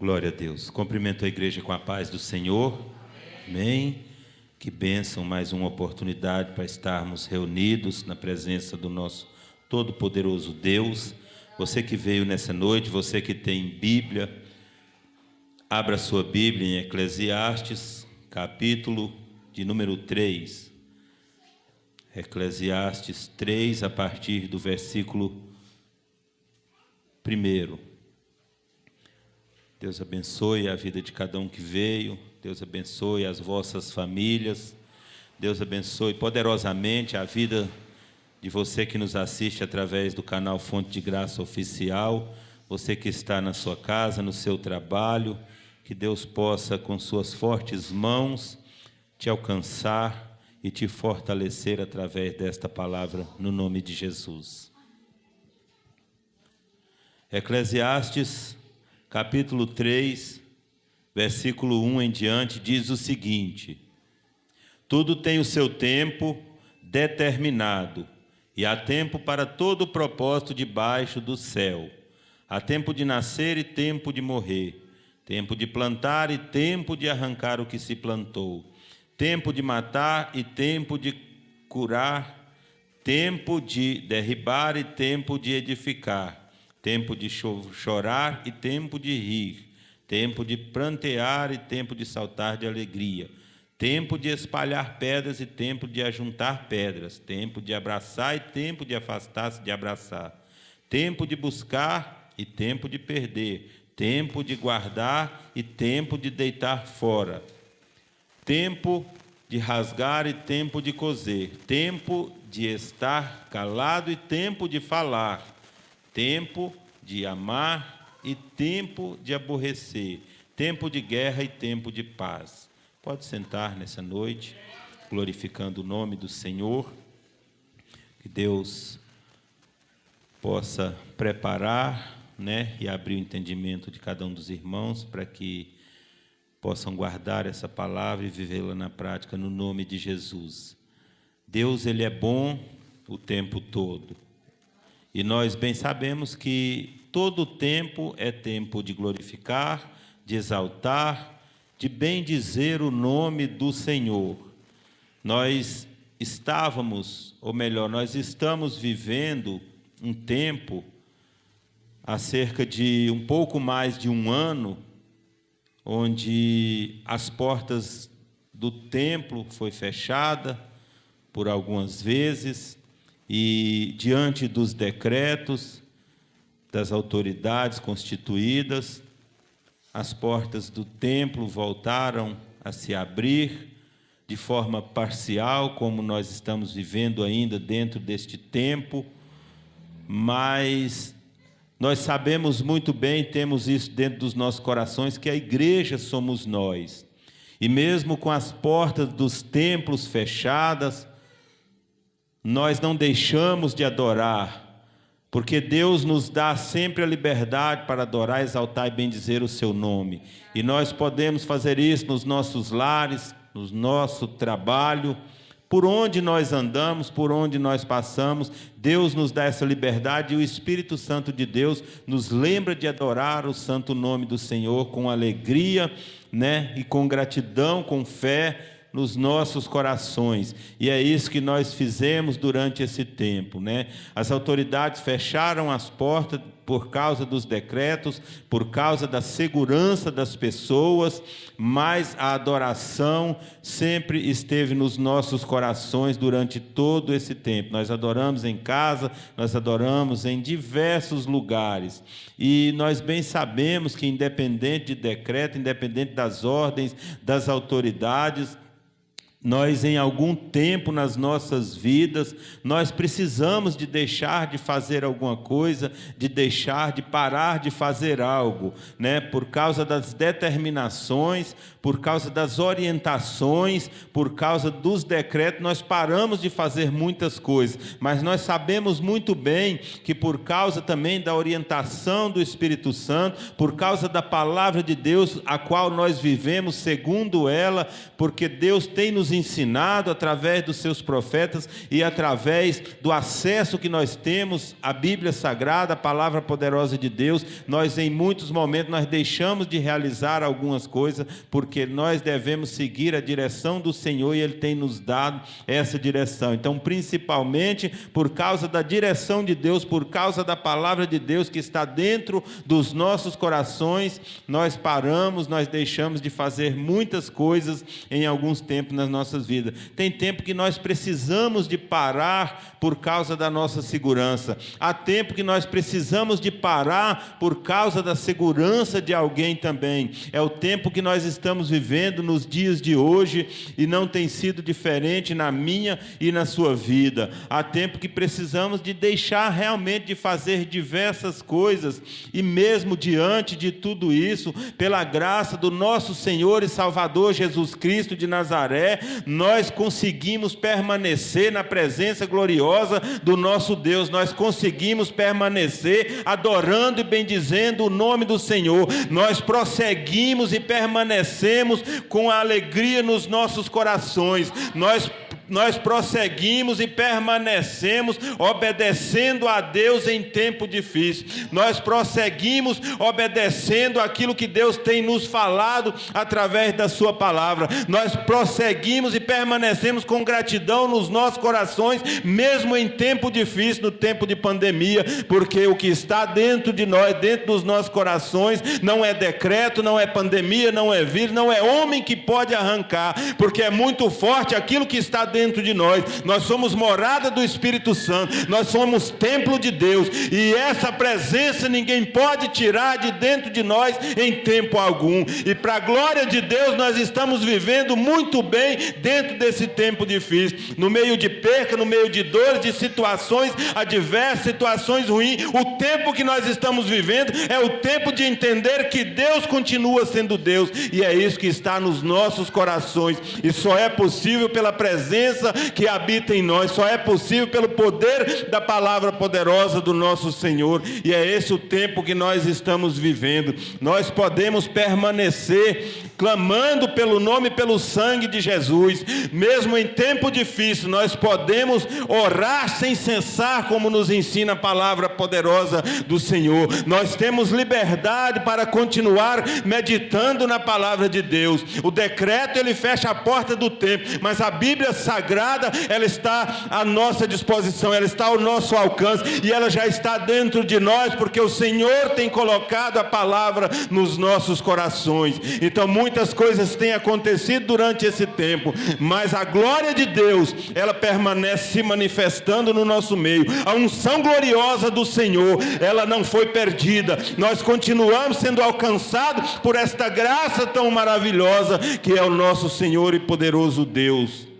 Glória a Deus. Cumprimento a igreja com a paz do Senhor. Amém. Que bênção, mais uma oportunidade para estarmos reunidos na presença do nosso todo-poderoso Deus. Você que veio nessa noite, você que tem Bíblia, abra sua Bíblia em Eclesiastes, capítulo de número 3. Eclesiastes 3, a partir do versículo 1. Deus abençoe a vida de cada um que veio. Deus abençoe as vossas famílias. Deus abençoe poderosamente a vida de você que nos assiste através do canal Fonte de Graça Oficial. Você que está na sua casa, no seu trabalho. Que Deus possa, com suas fortes mãos, te alcançar e te fortalecer através desta palavra, no nome de Jesus. Eclesiastes, capítulo 3, versículo 1 em diante, diz o seguinte: tudo tem o seu tempo determinado, e há tempo para todo o propósito debaixo do céu. Há tempo de nascer e tempo de morrer, tempo de plantar e tempo de arrancar o que se plantou, tempo de matar e tempo de curar, tempo de derribar e tempo de edificar, tempo de chorar e tempo de rir, tempo de prantear e tempo de saltar de alegria, tempo de espalhar pedras e tempo de ajuntar pedras, tempo de abraçar e tempo de afastar-se de abraçar, tempo de buscar e tempo de perder, tempo de guardar e tempo de deitar fora, tempo de rasgar e tempo de coser, tempo de estar calado e tempo de falar, tempo de amar e tempo de aborrecer, tempo de guerra e tempo de paz. Pode sentar nessa noite, glorificando o nome do Senhor. Que Deus possa preparar, e abrir o entendimento de cada um dos irmãos para que possam guardar essa palavra e vivê-la na prática, no nome de Jesus. Deus, Ele é bom o tempo todo. E nós bem sabemos que todo tempo é tempo de glorificar, de exaltar, de bendizer o nome do Senhor. Nós estamos vivendo um tempo, há cerca de um pouco mais de um ano, onde as portas do templo foi fechada por algumas vezes, e diante dos decretos das autoridades constituídas, as portas do templo voltaram a se abrir de forma parcial, como nós estamos vivendo ainda dentro deste tempo, mas nós sabemos muito bem, temos isso dentro dos nossos corações, que a igreja somos nós. E mesmo com as portas dos templos fechadas, nós não deixamos de adorar, porque Deus nos dá sempre a liberdade para adorar, exaltar e bendizer o seu nome. E nós podemos fazer isso nos nossos lares, no nosso trabalho, por onde nós andamos, por onde nós passamos. Deus nos dá essa liberdade e o Espírito Santo de Deus nos lembra de adorar o santo nome do Senhor com alegria, e com gratidão, com fé nos nossos corações. E é isso que nós fizemos durante esse tempo, As autoridades fecharam as portas por causa dos decretos, por causa da segurança das pessoas, mas a adoração sempre esteve nos nossos corações durante todo esse tempo. Nós adoramos em casa, nós adoramos em diversos lugares. E nós bem sabemos que, independente de decreto, independente das ordens das autoridades, nós, em algum tempo nas nossas vidas, nós precisamos de deixar de fazer alguma coisa, de parar de fazer algo, por causa das determinações, por causa das orientações, por causa dos decretos, nós paramos de fazer muitas coisas, mas nós sabemos muito bem que por causa também da orientação do Espírito Santo, por causa da palavra de Deus, a qual nós vivemos segundo ela, porque Deus tem nos nos ensinado através dos seus profetas e através do acesso que nós temos à Bíblia Sagrada, a palavra poderosa de Deus. Nós em muitos momentos nós deixamos de realizar algumas coisas porque nós devemos seguir a direção do Senhor e Ele tem nos dado essa direção. Então, principalmente por causa da direção de Deus, por causa da palavra de Deus que está dentro dos nossos corações, nós paramos, nós deixamos de fazer muitas coisas em alguns tempos nas nossas vidas. Tem tempo que nós precisamos de parar por causa da nossa segurança. Há tempo que nós precisamos de parar por causa da segurança de alguém também. É o tempo que nós estamos vivendo nos dias de hoje e não tem sido diferente na minha e na sua vida. Há tempo que precisamos de deixar realmente de fazer diversas coisas e mesmo diante de tudo isso, pela graça do nosso Senhor e Salvador Jesus Cristo de Nazaré, nós conseguimos permanecer na presença gloriosa do nosso Deus. Nós conseguimos permanecer adorando e bendizendo o nome do Senhor. Nós prosseguimos e permanecemos com a alegria nos nossos corações. Nós prosseguimos e permanecemos obedecendo a Deus em tempo difícil. Nós prosseguimos obedecendo aquilo que Deus tem nos falado através da sua palavra. Nós prosseguimos e permanecemos com gratidão nos nossos corações, mesmo em tempo difícil, no tempo de pandemia, porque o que está dentro de nós, dentro dos nossos corações, não é decreto, não é pandemia, não é vírus, não é homem que pode arrancar, porque é muito forte aquilo que está dentro de nós. Nós somos morada do Espírito Santo, nós somos templo de Deus, e essa presença ninguém pode tirar de dentro de nós em tempo algum. E para a glória de Deus, nós estamos vivendo muito bem dentro desse tempo difícil, no meio de perca, no meio de dores, de situações adversas, situações ruins. O tempo que nós estamos vivendo é o tempo de entender que Deus continua sendo Deus, e é isso que está nos nossos corações, e só é possível pela presença que habita em nós, só é possível pelo poder da palavra poderosa do nosso Senhor, e é esse o tempo que nós estamos vivendo. Nós podemos permanecer clamando pelo nome e pelo sangue de Jesus, mesmo em tempo difícil. Nós podemos orar sem cessar, como nos ensina a palavra poderosa do Senhor. Nós temos liberdade para continuar meditando na palavra de Deus. O decreto, ele fecha a porta do tempo, mas a Bíblia Sagrada, ela está à nossa disposição, ela está ao nosso alcance, e ela já está dentro de nós, porque o Senhor tem colocado a palavra nos nossos corações. Então muitas coisas têm acontecido durante esse tempo, mas a glória de Deus, ela permanece se manifestando no nosso meio. A unção gloriosa do Senhor, ela não foi perdida. Nós continuamos sendo alcançados por esta graça tão maravilhosa que é o nosso Senhor e poderoso Deus.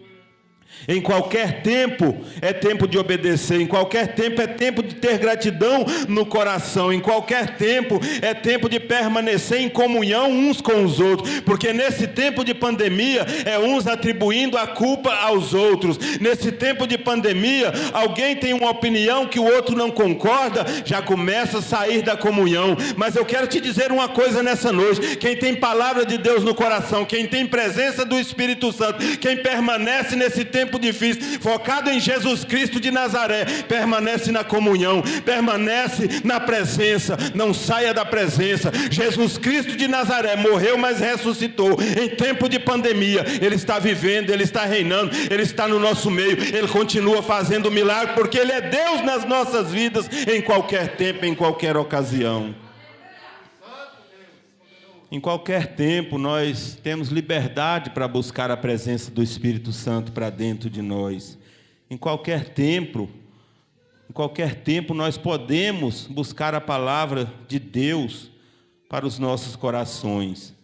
Em qualquer tempo é tempo de obedecer, em qualquer tempo é tempo de ter gratidão no coração, em qualquer tempo é tempo de permanecer em comunhão uns com os outros, porque nesse tempo de pandemia é uns atribuindo a culpa aos outros. Nesse tempo de pandemia, alguém tem uma opinião que o outro não concorda, já começa a sair da comunhão. Mas eu quero te dizer uma coisa nessa noite: quem tem palavra de Deus no coração, quem tem presença do Espírito Santo, quem permanece nesse tempo difícil, focado em Jesus Cristo de Nazaré, permanece na comunhão, permanece na presença, não saia da presença. Jesus Cristo de Nazaré morreu, mas ressuscitou. Em tempo de pandemia, Ele está vivendo, Ele está reinando, Ele está no nosso meio, Ele continua fazendo milagre, porque Ele é Deus nas nossas vidas, em qualquer tempo, em qualquer ocasião. Em qualquer tempo nós temos liberdade para buscar a presença do Espírito Santo para dentro de nós. Em qualquer tempo nós podemos buscar a palavra de Deus para os nossos corações.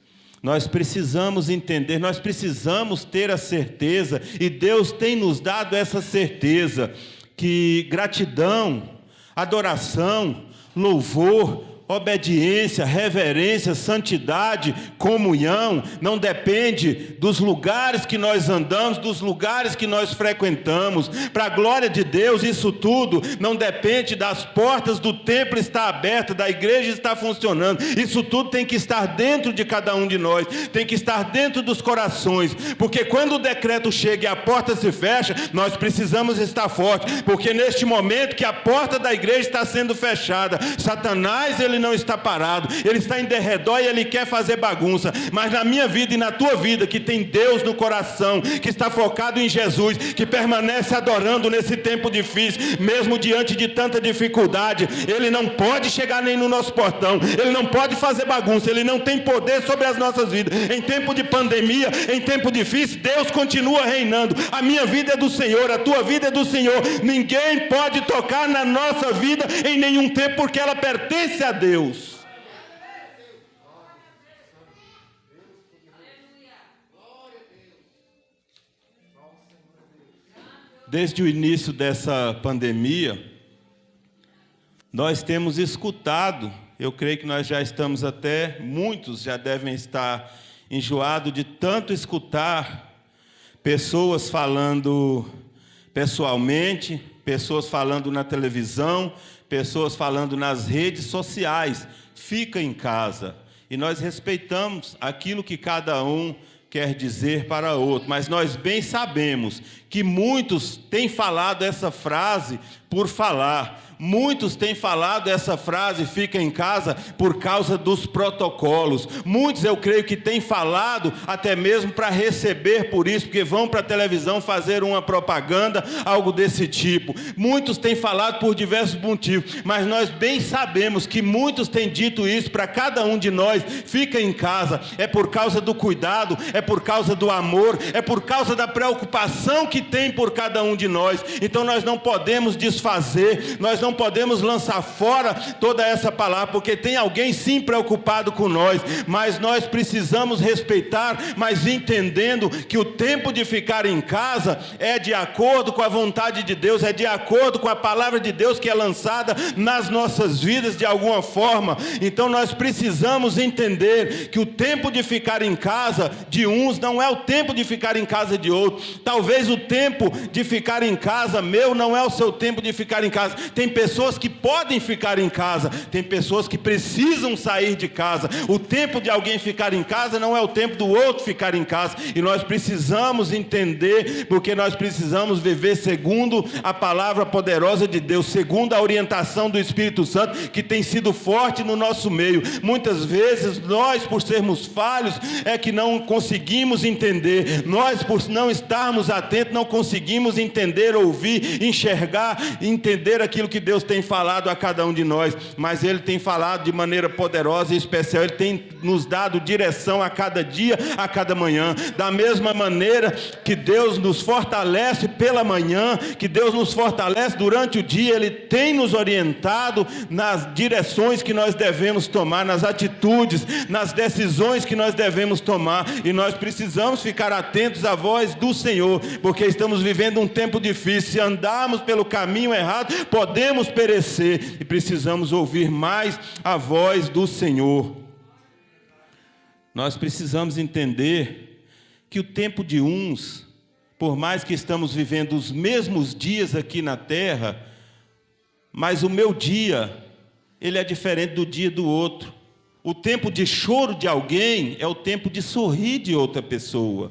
Nós precisamos entender, nós precisamos ter a certeza, e Deus tem nos dado essa certeza, que gratidão, adoração, louvor, obediência, reverência, santidade, comunhão, não depende dos lugares que nós andamos, dos lugares que nós frequentamos. Para a glória de Deus, isso tudo não depende das portas do templo estar aberta, da igreja estar funcionando. Isso tudo tem que estar dentro de cada um de nós, tem que estar dentro dos corações, porque quando o decreto chega e a porta se fecha, nós precisamos estar fortes, porque neste momento que a porta da igreja está sendo fechada, Satanás, ele não está parado, ele está em derredor e ele quer fazer bagunça. Mas na minha vida e na tua vida, que tem Deus no coração, que está focado em Jesus, que permanece adorando nesse tempo difícil, mesmo diante de tanta dificuldade, ele não pode chegar nem no nosso portão, ele não pode fazer bagunça, ele não tem poder sobre as nossas vidas. Em tempo de pandemia, em tempo difícil, Deus continua reinando. A minha vida é do Senhor, a tua vida é do Senhor. Ninguém pode tocar na nossa vida em nenhum tempo, porque ela pertence a Deus. Desde o início dessa pandemia, nós temos escutado, eu creio que nós já estamos até, muitos já devem estar enjoados de tanto escutar pessoas falando pessoalmente, pessoas falando na televisão, pessoas falando nas redes sociais, fica em casa. E nós respeitamos aquilo que cada um quer dizer para outro, mas nós bem sabemos que muitos têm falado essa frase por falar. Muitos têm falado essa frase, fica em casa, por causa dos protocolos. Muitos, eu creio que têm falado até mesmo para receber por isso, porque vão para a televisão fazer uma propaganda, algo desse tipo. Muitos têm falado por diversos motivos, mas nós bem sabemos que muitos têm dito isso para cada um de nós, fica em casa, é por causa do cuidado, é por causa do amor, é por causa da preocupação que tem por cada um de nós. Então nós não podemos desfazer, nós não podemos lançar fora toda essa palavra, porque tem alguém sim preocupado com nós, mas nós precisamos respeitar, mas entendendo que o tempo de ficar em casa é de acordo com a vontade de Deus, é de acordo com a palavra de Deus que é lançada nas nossas vidas de alguma forma. Então nós precisamos entender que o tempo de ficar em casa de uns não é o tempo de ficar em casa de outros. Talvez o tempo de ficar em casa meu não é o seu tempo de ficar em casa. Tem pessoas que podem ficar em casa, tem pessoas que precisam sair de casa. O tempo de alguém ficar em casa não é o tempo do outro ficar em casa, e nós precisamos entender, porque nós precisamos viver segundo a palavra poderosa de Deus, segundo a orientação do Espírito Santo, que tem sido forte no nosso meio. Muitas vezes nós, por sermos falhos, é que não conseguimos entender, nós, por não estarmos atentos, não conseguimos entender, ouvir, enxergar, entender aquilo que Deus tem falado a cada um de nós. Mas Ele tem falado de maneira poderosa e especial, Ele tem nos dado direção a cada dia, a cada manhã. Da mesma maneira que Deus nos fortalece pela manhã, que Deus nos fortalece durante o dia, Ele tem nos orientado nas direções que nós devemos tomar, nas atitudes, nas decisões que nós devemos tomar, e nós precisamos ficar atentos à voz do Senhor, porque estamos vivendo um tempo difícil. Se andarmos pelo caminho errado, podemos perecer, e precisamos ouvir mais a voz do Senhor. Nós precisamos entender que o tempo de uns, por mais que estamos vivendo os mesmos dias aqui na terra, mas o meu dia, ele é diferente do dia do outro. O tempo de choro de alguém é o tempo de sorrir de outra pessoa.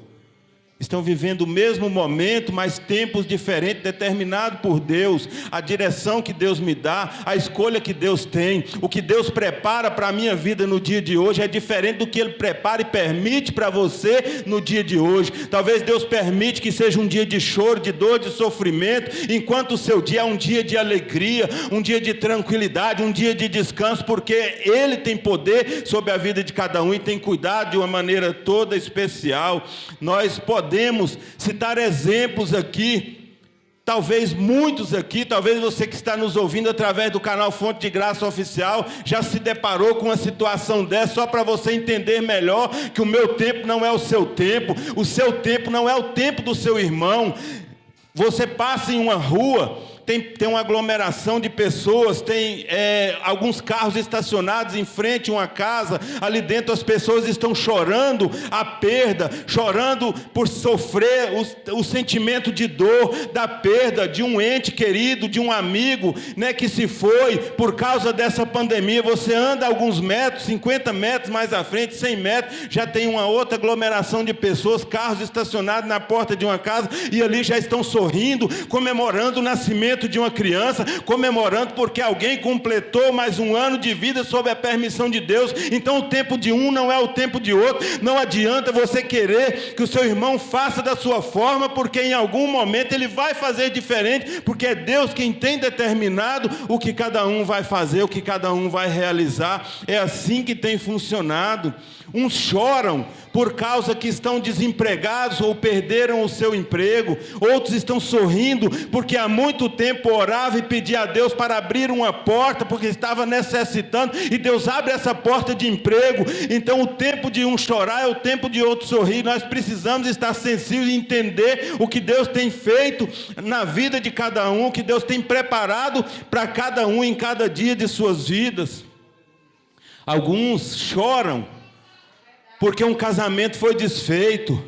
Estão vivendo o mesmo momento, mas tempos diferentes, determinados por Deus. A direção que Deus me dá, a escolha que Deus tem, o que Deus prepara para a minha vida no dia de hoje é diferente do que Ele prepara e permite para você no dia de hoje. Talvez Deus permite que seja um dia de choro, de dor, de sofrimento, enquanto o seu dia é um dia de alegria, um dia de tranquilidade, um dia de descanso, porque Ele tem poder sobre a vida de cada um e tem cuidado de uma maneira toda especial. Nós podemos citar exemplos aqui, talvez muitos aqui, talvez você que está nos ouvindo através do canal Fonte de Graça Oficial, já se deparou com uma situação dessa, só para você entender melhor que o meu tempo não é o seu tempo não é o tempo do seu irmão. Você passa em uma rua, tem uma aglomeração de pessoas, tem alguns carros estacionados em frente a uma casa, ali dentro as pessoas estão chorando a perda, chorando por sofrer o sentimento de dor, da perda de um ente querido, de um amigo, né, que se foi por causa dessa pandemia. Você anda alguns metros, 50 metros mais à frente, 100 metros, já tem uma outra aglomeração de pessoas, carros estacionados na porta de uma casa, e ali já estão sorrindo, comemorando o nascimento de uma criança, comemorando porque alguém completou mais um ano de vida sob a permissão de Deus. Então o tempo de um não é o tempo de outro. Não adianta você querer que o seu irmão faça da sua forma, porque em algum momento ele vai fazer diferente, porque é Deus quem tem determinado o que cada um vai fazer, o que cada um vai realizar. É assim que tem funcionado. Uns choram por causa que estão desempregados ou perderam o seu emprego. Outros estão sorrindo porque há muito tempo orava e pedia a Deus para abrir uma porta, porque estava necessitando, e Deus abre essa porta de emprego. Então o tempo de um chorar é o tempo de outro sorrir. Nós precisamos estar sensíveis e entender o que Deus tem feito na vida de cada um, o que Deus tem preparado para cada um em cada dia de suas vidas. Alguns choram porque um casamento foi desfeito,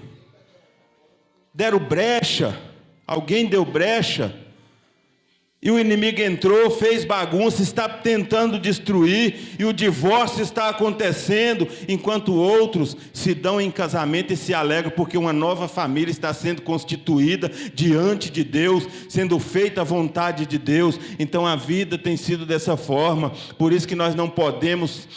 deram brecha, alguém deu brecha, e o inimigo entrou, fez bagunça, está tentando destruir, e o divórcio está acontecendo, enquanto outros se dão em casamento e se alegram, porque uma nova família está sendo constituída diante de Deus, sendo feita a vontade de Deus. Então a vida tem sido dessa forma. Por isso que nós não podemos,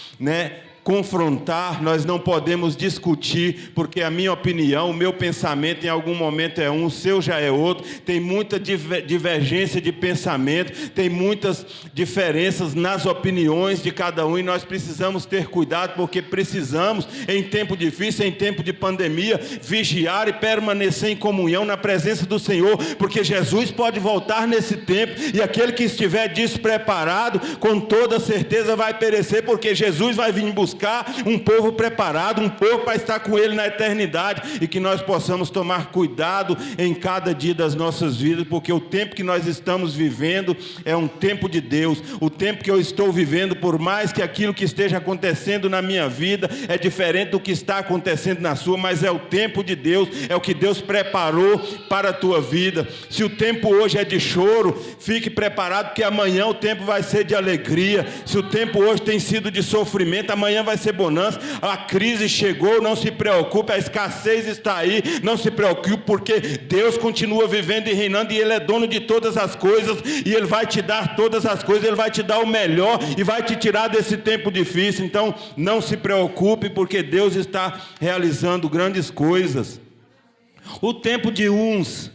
confrontar, nós não podemos discutir, porque a minha opinião, o meu pensamento em algum momento é um, o seu já é outro. Tem muita divergência de pensamento, tem muitas diferenças nas opiniões de cada um, e nós precisamos ter cuidado, porque precisamos, em tempo difícil, em tempo de pandemia, vigiar e permanecer em comunhão na presença do Senhor, porque Jesus pode voltar nesse tempo, e aquele que estiver despreparado, com toda certeza vai perecer, porque Jesus vai vir buscar um povo preparado, um povo para estar com Ele na eternidade, e que nós possamos tomar cuidado em cada dia das nossas vidas, porque o tempo que nós estamos vivendo é um tempo de Deus. O tempo que eu estou vivendo, por mais que aquilo que esteja acontecendo na minha vida é diferente do que está acontecendo na sua, mas é o tempo de Deus, é o que Deus preparou para a tua vida. Se o tempo hoje é de choro, fique preparado, porque amanhã o tempo vai ser de alegria. Se o tempo hoje tem sido de sofrimento, amanhã vai ser bonança. A crise chegou, não se preocupe, a escassez está aí, não se preocupe, porque Deus continua vivendo e reinando, e Ele é dono de todas as coisas, e Ele vai te dar todas as coisas, Ele vai te dar o melhor, e vai te tirar desse tempo difícil. Então não se preocupe, porque Deus está realizando grandes coisas. O tempo de uns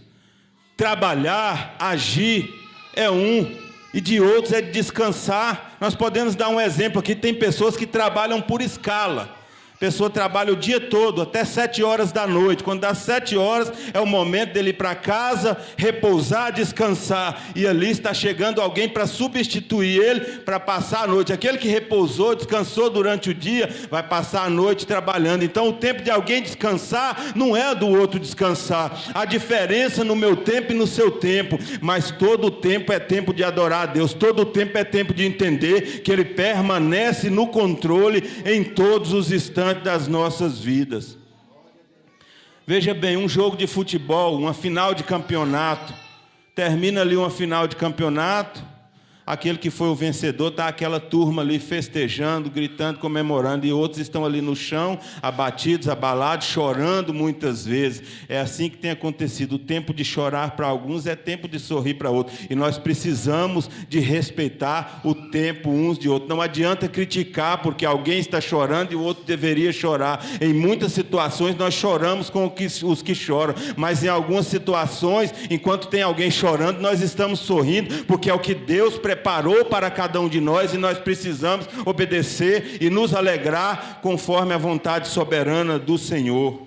trabalhar, agir, é um, e de outros é de descansar. Nós podemos dar um exemplo aqui. Tem pessoas que trabalham por escala. A pessoa trabalha o dia todo, até 7 horas da noite. Quando dá 7 horas, é o momento dele ir para casa, repousar, descansar. E ali está chegando alguém para substituir ele, para passar a noite. Aquele que repousou, descansou durante o dia, vai passar a noite trabalhando. Então o tempo de alguém descansar não é do outro descansar. Há diferença no meu tempo e no seu tempo. Mas todo o tempo é tempo de adorar a Deus. Todo o tempo é tempo de entender que Ele permanece no controle em todos os instantes das nossas vidas. Veja bem, um jogo de futebol, uma final de campeonato, termina ali uma final de campeonato, aquele que foi o vencedor, está aquela turma ali festejando, gritando, comemorando, e outros estão ali no chão, abatidos, abalados, chorando muitas vezes. É assim que tem acontecido. O tempo de chorar para alguns é tempo de sorrir para outros, e nós precisamos de respeitar o tempo uns de outros. Não adianta criticar porque alguém está chorando e o outro deveria chorar. Em muitas situações nós choramos com os que choram, mas em algumas situações, enquanto tem alguém chorando, nós estamos sorrindo, porque é o que Deus preparou para cada um de nós, e nós precisamos obedecer e nos alegrar conforme a vontade soberana do Senhor.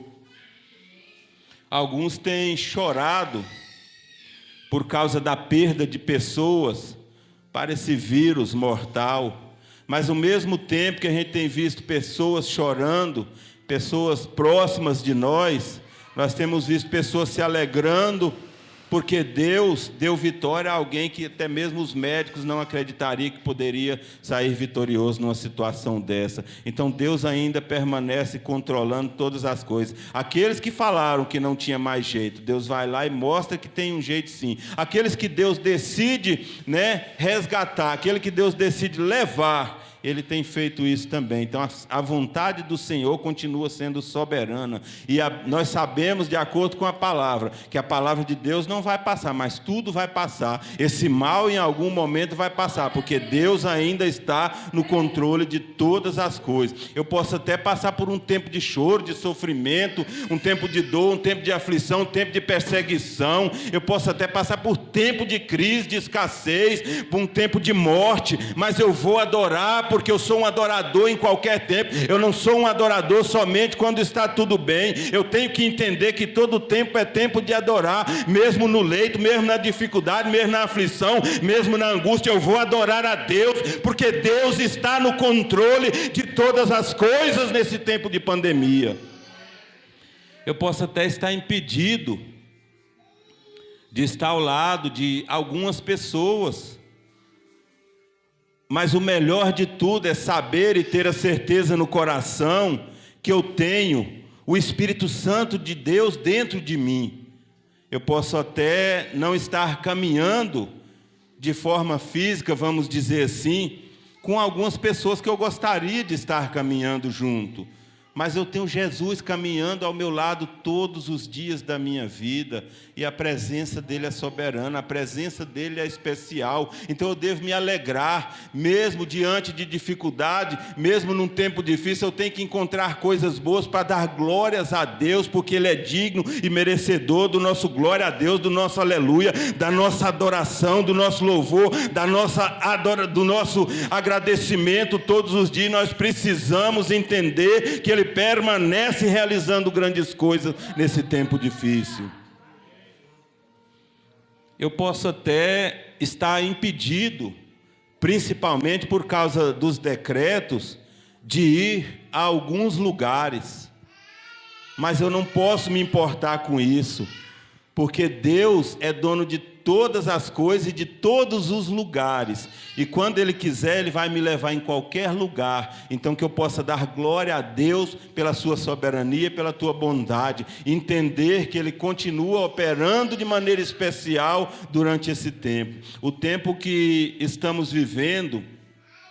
Alguns têm chorado por causa da perda de pessoas para esse vírus mortal, mas ao mesmo tempo que a gente tem visto pessoas chorando, pessoas próximas de nós temos visto pessoas se alegrando porque Deus deu vitória a alguém que até mesmo os médicos não acreditariam que poderia sair vitorioso numa situação dessa. Então Deus ainda permanece controlando todas as coisas. Aqueles que falaram que não tinha mais jeito, Deus vai lá e mostra que tem um jeito sim. Aqueles que Deus decide, resgatar, aquele que Deus decide levar, Ele tem feito isso também. Então a vontade do Senhor continua sendo soberana, e nós sabemos, de acordo com a palavra, que a palavra de Deus não vai passar, mas tudo vai passar. Esse mal em algum momento vai passar, porque Deus ainda está no controle de todas as coisas. Eu posso até passar por um tempo de choro, de sofrimento, um tempo de dor, um tempo de aflição, um tempo de perseguição. Eu posso até passar por tempo de crise, de escassez, por um tempo de morte, mas eu vou adorar, porque eu sou um adorador em qualquer tempo. Eu não sou um adorador somente quando está tudo bem. Eu tenho que entender que todo tempo é tempo de adorar, mesmo no leito, mesmo na dificuldade, mesmo na aflição, mesmo na angústia. Eu vou adorar a Deus, porque Deus está no controle de todas as coisas nesse tempo de pandemia. Eu posso até estar impedido de estar ao lado de algumas pessoas, mas o melhor de tudo é saber e ter a certeza no coração que eu tenho o Espírito Santo de Deus dentro de mim. Eu posso até não estar caminhando de forma física, vamos dizer assim, com algumas pessoas que eu gostaria de estar caminhando junto, mas eu tenho Jesus caminhando ao meu lado todos os dias da minha vida, e a presença dele é soberana, a presença dele é especial. Então eu devo me alegrar, mesmo diante de dificuldade, mesmo num tempo difícil. Eu tenho que encontrar coisas boas para dar glórias a Deus, porque ele é digno e merecedor do nosso glória a Deus, do nosso aleluia, da nossa adoração, do nosso louvor, do nosso agradecimento todos os dias. Nós precisamos entender que ele permanece realizando grandes coisas nesse tempo difícil. Eu posso até estar impedido, principalmente por causa dos decretos, de ir a alguns lugares, mas eu não posso me importar com isso, porque Deus é dono de todas as coisas e de todos os lugares, e quando Ele quiser, Ele vai me levar em qualquer lugar. Então que eu possa dar glória a Deus pela sua soberania, pela tua bondade, entender que Ele continua operando de maneira especial durante esse tempo. O tempo que estamos vivendo,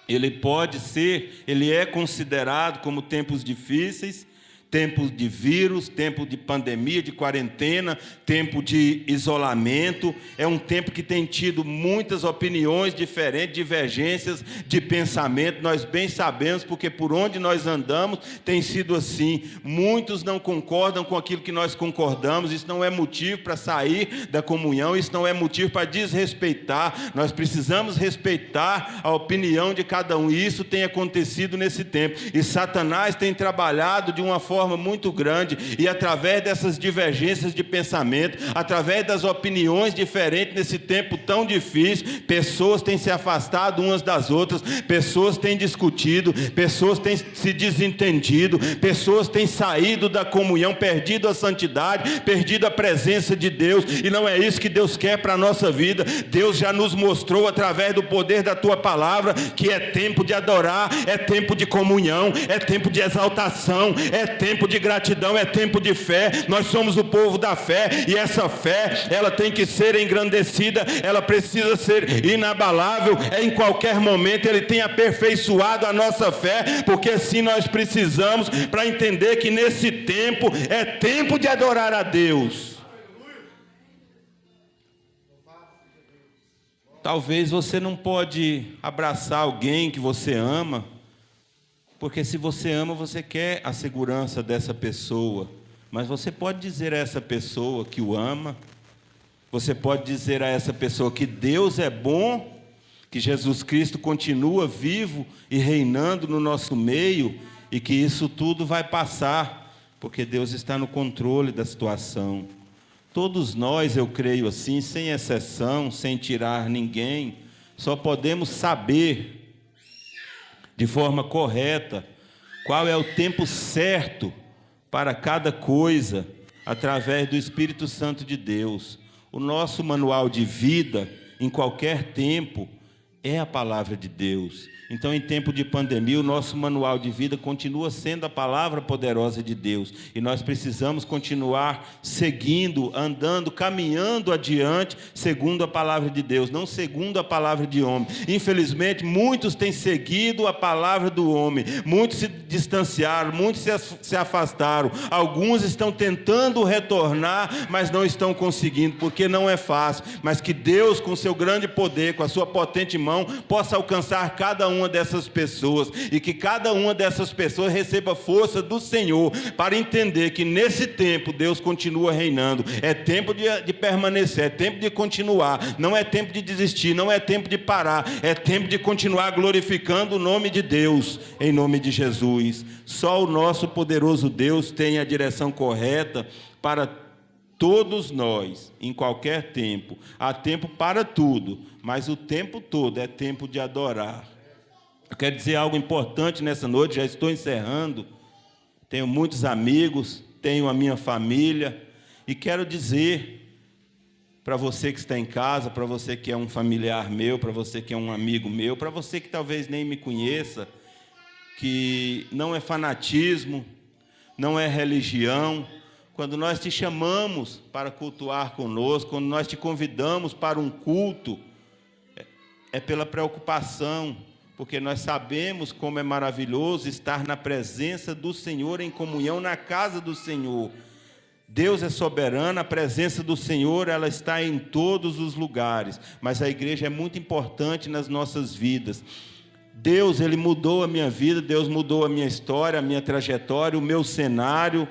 ele é considerado como tempos difíceis, tempo de vírus, tempo de pandemia, de quarentena, tempo de isolamento. É um tempo que tem tido muitas opiniões diferentes, divergências de pensamento. Nós bem sabemos, porque por onde nós andamos tem sido assim. Muitos não concordam com aquilo que nós concordamos. Isso não é motivo para sair da comunhão, isso não é motivo para desrespeitar. Nós precisamos respeitar a opinião de cada um, e isso tem acontecido nesse tempo. E Satanás tem trabalhado de uma forma muito grande, e através dessas divergências de pensamento, através das opiniões diferentes nesse tempo tão difícil, pessoas têm se afastado umas das outras, pessoas têm discutido, pessoas têm se desentendido, pessoas têm saído da comunhão, perdido a santidade, perdido a presença de Deus, e não é isso que Deus quer para a nossa vida. Deus já nos mostrou através do poder da tua palavra que é tempo de adorar, é tempo de comunhão, é tempo de exaltação, é tempo de gratidão, é tempo de fé. Nós somos o povo da fé, e essa fé, ela tem que ser engrandecida, ela precisa ser inabalável. Em qualquer momento Ele tem aperfeiçoado a nossa fé, porque assim nós precisamos, para entender que nesse tempo é tempo de adorar a Deus. Talvez você não pode abraçar alguém que você ama, porque se você ama, você quer a segurança dessa pessoa. Mas você pode dizer a essa pessoa que o ama, você pode dizer a essa pessoa que Deus é bom, que Jesus Cristo continua vivo e reinando no nosso meio, e que isso tudo vai passar, porque Deus está no controle da situação. Todos nós, eu creio assim, sem exceção, sem tirar ninguém, só podemos saber de forma correta qual é o tempo certo para cada coisa, através do Espírito Santo de Deus. O nosso manual de vida, em qualquer tempo, é a palavra de Deus. Então, em tempo de pandemia, o nosso manual de vida continua sendo a palavra poderosa de Deus. E nós precisamos continuar seguindo, andando, caminhando adiante, segundo a palavra de Deus, não segundo a palavra de homem. Infelizmente, muitos têm seguido a palavra do homem. Muitos se distanciaram, muitos se afastaram. Alguns estão tentando retornar, mas não estão conseguindo, porque não é fácil. Mas que Deus, com seu grande poder, com a sua potente mão, possa alcançar cada uma dessas pessoas, e que cada uma dessas pessoas receba força do Senhor, para entender que nesse tempo Deus continua reinando. É tempo de permanecer, é tempo de continuar, não é tempo de desistir, não é tempo de parar, é tempo de continuar glorificando o nome de Deus, em nome de Jesus. Só o nosso poderoso Deus tem a direção correta para todos nós, em qualquer tempo. Há tempo para tudo, mas o tempo todo é tempo de adorar. Eu quero dizer algo importante nessa noite, já estou encerrando. Tenho muitos amigos, tenho a minha família, e quero dizer para você que está em casa, para você que é um familiar meu, para você que é um amigo meu, para você que talvez nem me conheça, que não é fanatismo, não é religião. Quando nós te chamamos para cultuar conosco, quando nós te convidamos para um culto, é pela preocupação, porque nós sabemos como é maravilhoso estar na presença do Senhor, em comunhão na casa do Senhor. Deus é soberano, a presença do Senhor, ela está em todos os lugares, mas a igreja é muito importante nas nossas vidas. Deus, Ele mudou a minha vida, Deus mudou a minha história, a minha trajetória, o meu cenário,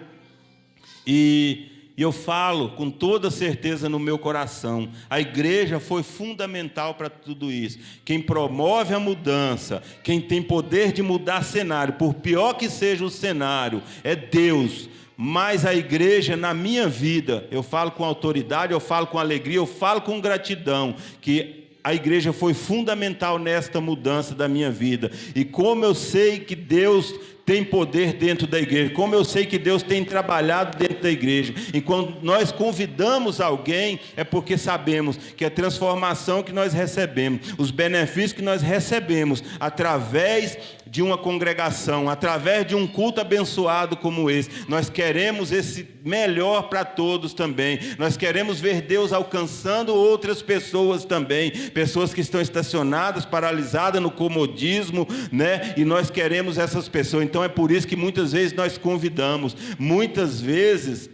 e eu falo com toda certeza no meu coração, a igreja foi fundamental para tudo isso. Quem promove a mudança, quem tem poder de mudar cenário, por pior que seja o cenário, é Deus. Mas a igreja, na minha vida, eu falo com autoridade, eu falo com alegria, eu falo com gratidão, que a igreja foi fundamental nesta mudança da minha vida. E como eu sei que Deus tem poder dentro da igreja, como eu sei que Deus tem trabalhado dentro da igreja, e quando nós convidamos alguém, é porque sabemos que a transformação que nós recebemos, os benefícios que nós recebemos, através de uma congregação, através de um culto abençoado como esse, nós queremos esse melhor para todos também, nós queremos ver Deus alcançando outras pessoas também, pessoas que estão estacionadas, paralisadas no comodismo, né? E nós queremos essas pessoas. Então é por isso que muitas vezes nós convidamos, muitas vezes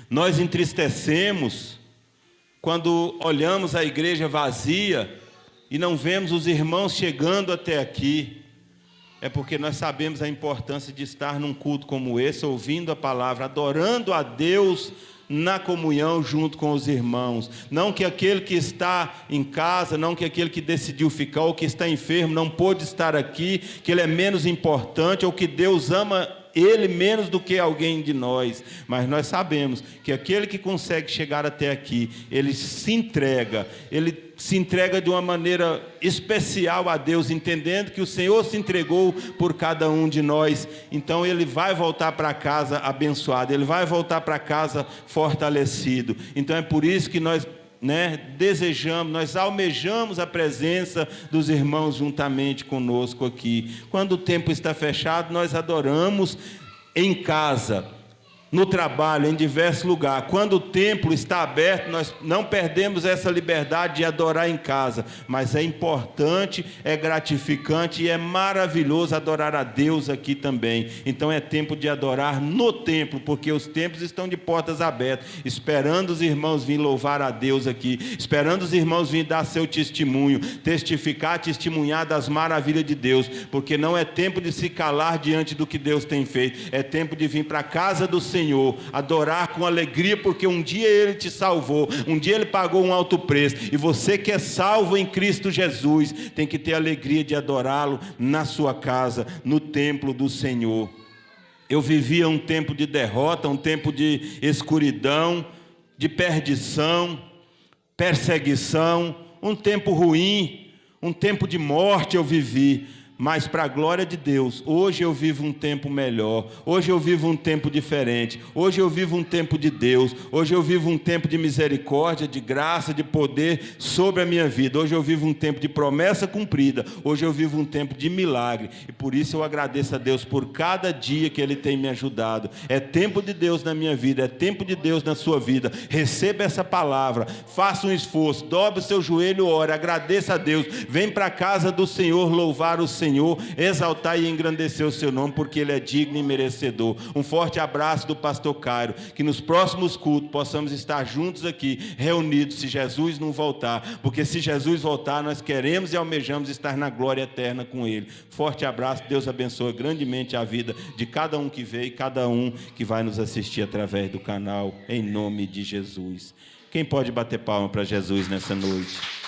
nós entristecemos quando olhamos a igreja vazia e não vemos os irmãos chegando até aqui. É porque nós sabemos a importância de estar num culto como esse, ouvindo a palavra, adorando a Deus na comunhão junto com os irmãos. Não que aquele que está em casa, não que aquele que decidiu ficar, ou que está enfermo, não pôde estar aqui, que ele é menos importante, ou que Deus ama ele menos do que alguém de nós. Mas nós sabemos que aquele que consegue chegar até aqui, ele se entrega de uma maneira especial a Deus, entendendo que o Senhor se entregou por cada um de nós. Então ele vai voltar para casa abençoado, ele vai voltar para casa fortalecido. Então é por isso que nós desejamos, nós almejamos a presença dos irmãos juntamente conosco aqui. Quando o templo está fechado, nós adoramos em casa, no trabalho, em diversos lugares. Quando o templo está aberto, nós não perdemos essa liberdade de adorar em casa, mas é importante, é gratificante e é maravilhoso adorar a Deus aqui também. Então é tempo de adorar no templo, porque os templos estão de portas abertas, esperando os irmãos virem louvar a Deus aqui, esperando os irmãos virem dar seu testemunho, testificar, testemunhar das maravilhas de Deus, porque não é tempo de se calar diante do que Deus tem feito, é tempo de vir para a casa do Senhor, adorar com alegria, porque um dia Ele te salvou, um dia Ele pagou um alto preço, e você que é salvo em Cristo Jesus, tem que ter alegria de adorá-lo na sua casa, no templo do Senhor. Eu vivia um tempo de derrota, um tempo de escuridão, de perdição, perseguição, um tempo ruim, um tempo de morte eu vivi, mas para a glória de Deus, hoje eu vivo um tempo melhor, hoje eu vivo um tempo diferente, hoje eu vivo um tempo de Deus, hoje eu vivo um tempo de misericórdia, de graça, de poder sobre a minha vida, hoje eu vivo um tempo de promessa cumprida, hoje eu vivo um tempo de milagre, e por isso eu agradeço a Deus por cada dia que Ele tem me ajudado. É tempo de Deus na minha vida, é tempo de Deus na sua vida. Receba essa palavra, faça um esforço, dobre o seu joelho, ore, agradeça a Deus, vem para a casa do Senhor louvar o Senhor, exaltar e engrandecer o seu nome, porque Ele é digno e merecedor. Um forte abraço do pastor Cairo, que nos próximos cultos possamos estar juntos aqui, reunidos, se Jesus não voltar, porque se Jesus voltar, nós queremos e almejamos estar na glória eterna com Ele. Forte abraço, Deus abençoe grandemente a vida de cada um que veio e cada um que vai nos assistir através do canal, em nome de Jesus. Quem pode bater palma para Jesus nessa noite?